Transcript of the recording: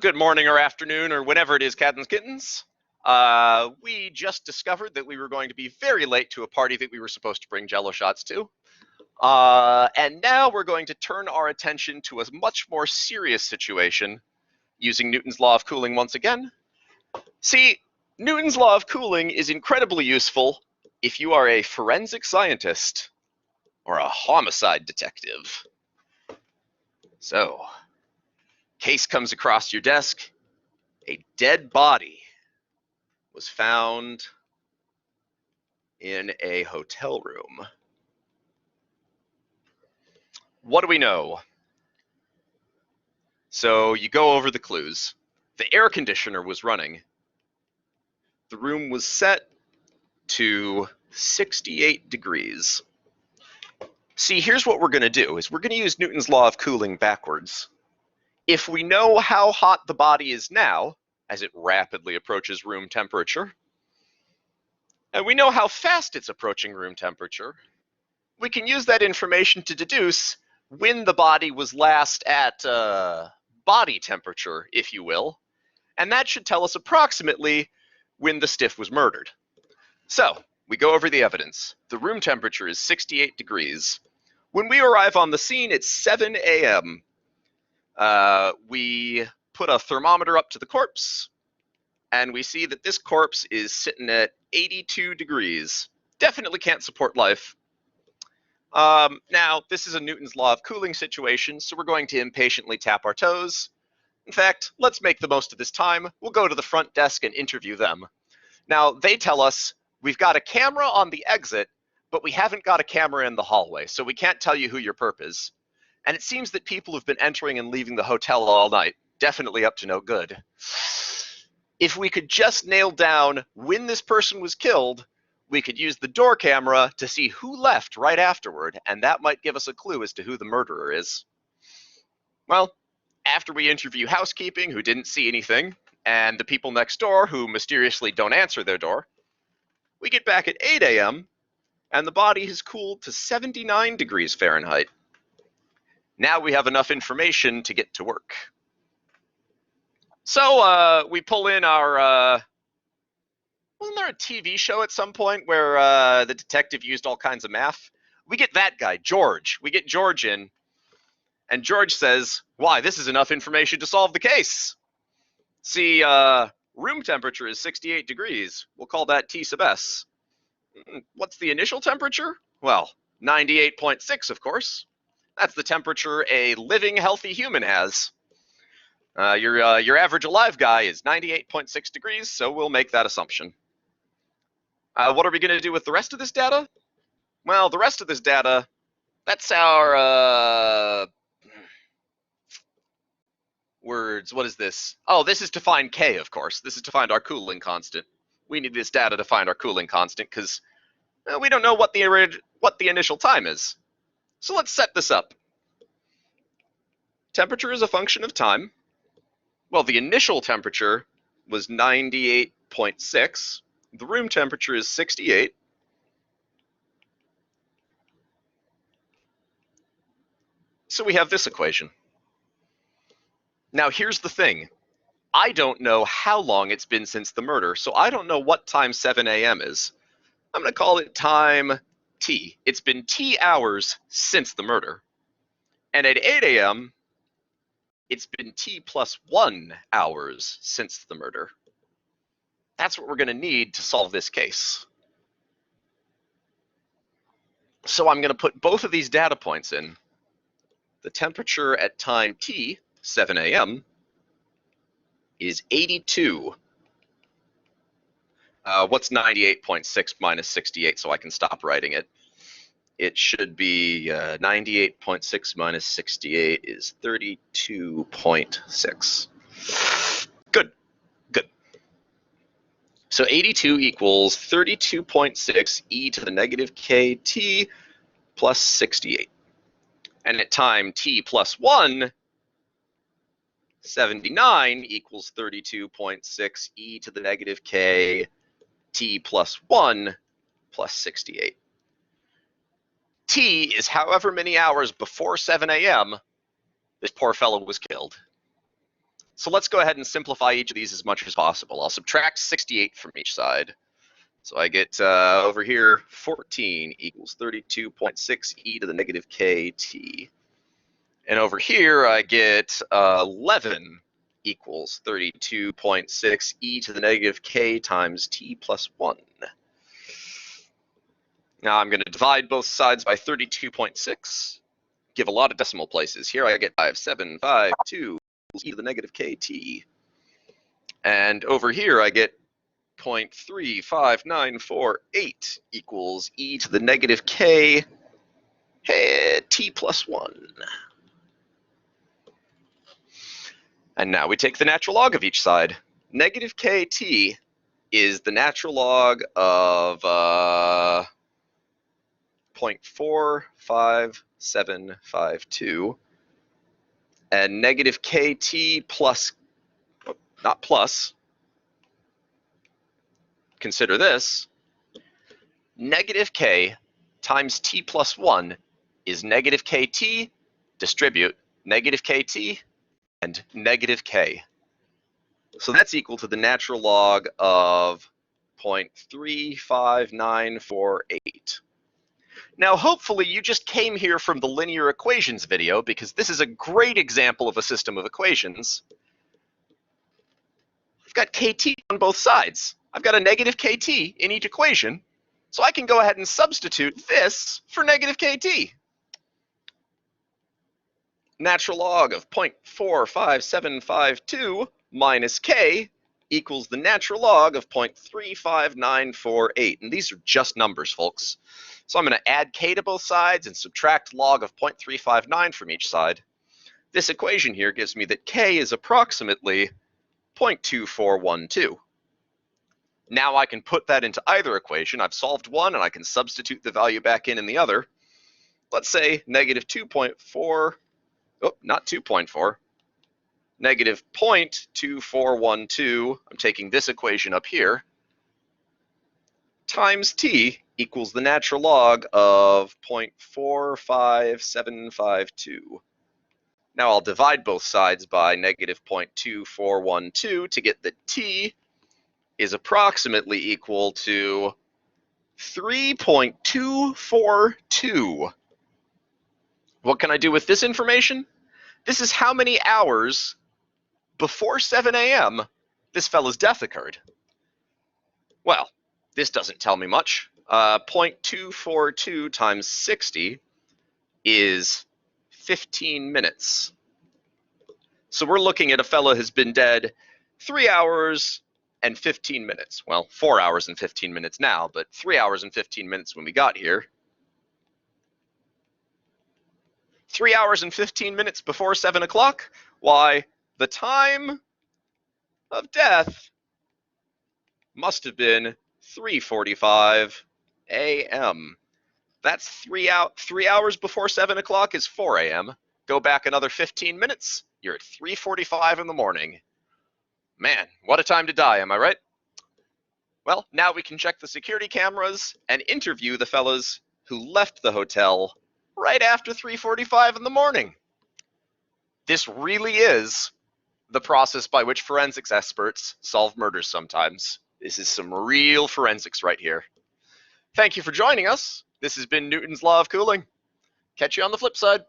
Good morning or afternoon or whenever it is, Cats and Kittens. We just discovered that we were going to be very late to a party that we were supposed to bring Jello shots to. And now we're going to turn our attention to a much more serious situation using Newton's law of cooling once again. See, Newton's law of cooling is incredibly useful if you are a forensic scientist or a homicide detective. So, case comes across your desk. A dead body was found in a hotel room. What do we know? So you go over the clues. The air conditioner was running. The room was set to 68 degrees. See, here's what we're going to do, is we're going to use Newton's law of cooling backwards. If we know how hot the body is now, as it rapidly approaches room temperature, and we know how fast it's approaching room temperature, we can use that information to deduce when the body was last at body temperature, if you will, and that should tell us approximately when the stiff was murdered. So, we go over the evidence. The room temperature is 68 degrees. When we arrive on the scene, it's 7 a.m. We put a thermometer up to the corpse, and we see that this corpse is sitting at 82 degrees. Definitely can't support life. Now, this is a Newton's law of cooling situation, so we're going to impatiently tap our toes. In fact, let's make the most of this time. We'll go to the front desk and interview them. Now, they tell us, we've got a camera on the exit, but we haven't got a camera in the hallway, so we can't tell you who your perp is. And it seems that people have been entering and leaving the hotel all night, definitely up to no good. If we could just nail down when this person was killed, we could use the door camera to see who left right afterward, and that might give us a clue as to who the murderer is. Well, after we interview housekeeping, who didn't see anything, and the people next door, who mysteriously don't answer their door, we get back at 8 a.m., and the body has cooled to 79 degrees Fahrenheit. Now we have enough information to get to work. So we pull in our, wasn't there a TV show at some point where the detective used all kinds of math? We get that guy, George. We get George in, and George says, why, this is enough information to solve the case. See, room temperature is 68 degrees. We'll call that T sub S. What's the initial temperature? Well, 98.6, of course. That's the temperature a living, healthy human has. Your average alive guy is 98.6 degrees, so we'll make that assumption. What are we going to do with the rest of this data? Well, the rest of this data, that's our words. What is this? Oh, this is to find K, of course. This is to find our cooling constant. We need this data to find our cooling constant because we don't know what the initial time is. So let's set this up. Temperature is a function of time. Well, the initial temperature was 98.6. The room temperature is 68. So we have this equation. Now here's the thing. I don't know how long it's been since the murder, so I don't know what time 7 a.m. is. I'm going to call it time T. It's been T hours since the murder. And at 8 a.m., it's been T plus 1 hours since the murder. That's what we're going to need to solve this case. So I'm going to put both of these data points in. The temperature at time T, 7 a.m., is 82. What's 98.6 minus 68 so I can stop writing it? It should be 98.6 minus 68 is 32.6. Good, good. So 82 equals 32.6 e to the negative kt plus 68. And at time t plus 1, 79 equals 32.6 e to the negative k t plus 1 plus 68. T is however many hours before 7 a.m. this poor fellow was killed. So let's go ahead and simplify each of these as much as possible. I'll subtract 68 from each side. So I get over here 14 equals 32.6 e to the negative kt. And over here I get 11 equals 32.6 e to the negative k times t plus 1. Now I'm going to divide both sides by 32.6. Give a lot of decimal places. Here I get 5752 equals e to the negative kt. And over here I get 0.35948 equals e to the negative k t plus 1. And now we take the natural log of each side. Negative kt is the natural log of 0.45752. And negative kt plus, not plus, consider this, negative k times t plus 1 is negative kt, distribute negative kt, and negative k. So that's equal to the natural log of 0.35948. Now, hopefully you just came here from the linear equations video because this is a great example of a system of equations. I've got kt on both sides. I've got a negative kt in each equation, so I can go ahead and substitute this for negative kt. Natural log of 0.45752 minus k equals the natural log of 0.35948. And these are just numbers, folks. So I'm going to add k to both sides and subtract log of 0.359 from each side. This equation here gives me that k is approximately 0.2412. Now I can put that into either equation. I've solved one and I can substitute the value back in the other. Let's say negative 2.4, oh, not 2.4, negative 0.2412, I'm taking this equation up here, times t equals the natural log of 0.45752. Now I'll divide both sides by negative 0.2412 to get that t is approximately equal to 3.242. What can I do with this information? This is how many hours before 7 a.m. this fella's death occurred. Well, this doesn't tell me much. 0.242 times 60 is 15 minutes. So we're looking at a fella who's been dead 3 hours and 15 minutes. Well, 4 hours and 15 minutes now, but 3 hours and 15 minutes when we got here. 3 hours and 15 minutes before 7 o'clock? Why, the time of death must have been 3:45 a.m. That's 3 hours before 7 o'clock is 4 a.m. Go back another 15 minutes, you're at 3:45 in the morning. Man, what a time to die, am I right? Well, now we can check the security cameras and interview the fellas who left the hotel right after 3:45 in the morning. This really is the process by which forensics experts solve murders sometimes. This is some real forensics right here. Thank you for joining us. This has been Newton's Law of Cooling. Catch you on the flip side.